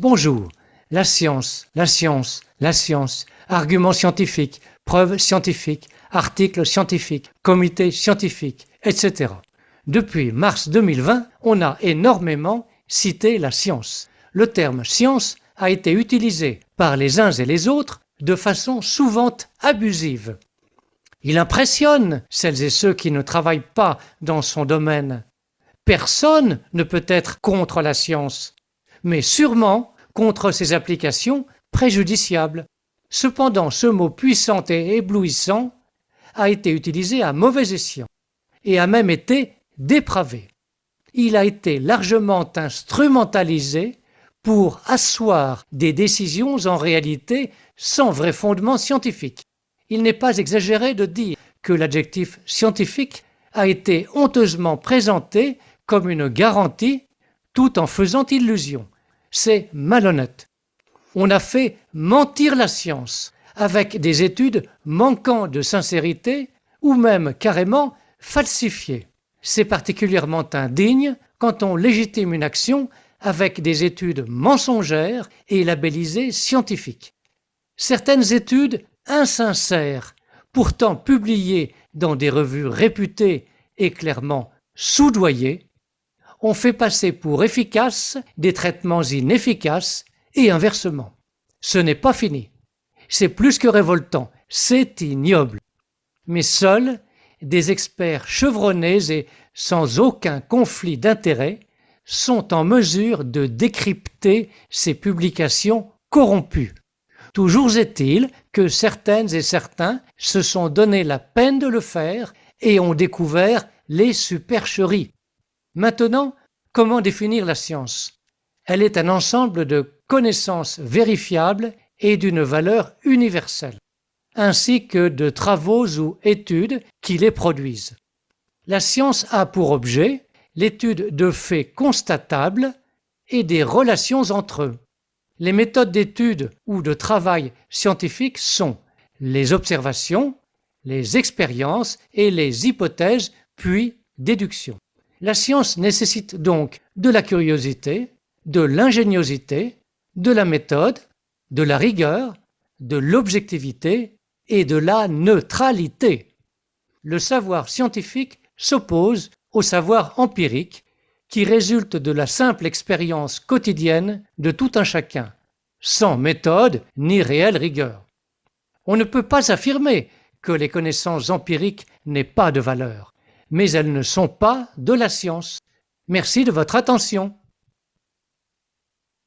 Bonjour, la science, arguments scientifiques, preuves scientifiques, articles scientifiques, comités scientifiques, etc. Depuis mars 2020, on a énormément cité la science. Le terme science a été utilisé par les uns et les autres de façon souvent abusive. Il impressionne celles et ceux qui ne travaillent pas dans son domaine. Personne ne peut être contre la science, mais sûrement contre ses applications préjudiciables. Cependant, ce mot puissant et éblouissant a été utilisé à mauvais escient et a même été dépravé. Il a été largement instrumentalisé pour asseoir des décisions en réalité sans vrai fondement scientifique. Il n'est pas exagéré de dire que l'adjectif scientifique a été honteusement présenté comme une garantie tout en faisant illusion. C'est malhonnête. On a fait mentir la science avec des études manquant de sincérité ou même carrément falsifiées. C'est particulièrement indigne quand on légitime une action avec des études mensongères et labellisées scientifiques. Certaines études insincères, pourtant publiées dans des revues réputées et clairement soudoyées, ont fait passer pour efficaces des traitements inefficaces et inversement. Ce n'est pas fini. C'est plus que révoltant, c'est ignoble. Mais seuls des experts chevronnés et sans aucun conflit d'intérêts sont en mesure de décrypter ces publications corrompues. Toujours est-il que certaines et certains se sont donné la peine de le faire et ont découvert les supercheries. Maintenant, comment définir la science? Elle est un ensemble de connaissances vérifiables et d'une valeur universelle, ainsi que de travaux ou études qui les produisent. La science a pour objet l'étude de faits constatables et des relations entre eux. Les méthodes d'étude ou de travail scientifique sont les observations, les expériences et les hypothèses, puis déductions. La science nécessite donc de la curiosité, de l'ingéniosité, de la méthode, de la rigueur, de l'objectivité et de la neutralité. Le savoir scientifique s'oppose au savoir empirique qui résulte de la simple expérience quotidienne de tout un chacun, sans méthode ni réelle rigueur. On ne peut pas affirmer que les connaissances empiriques n'aient pas de valeur, mais elles ne sont pas de la science. Merci de votre attention.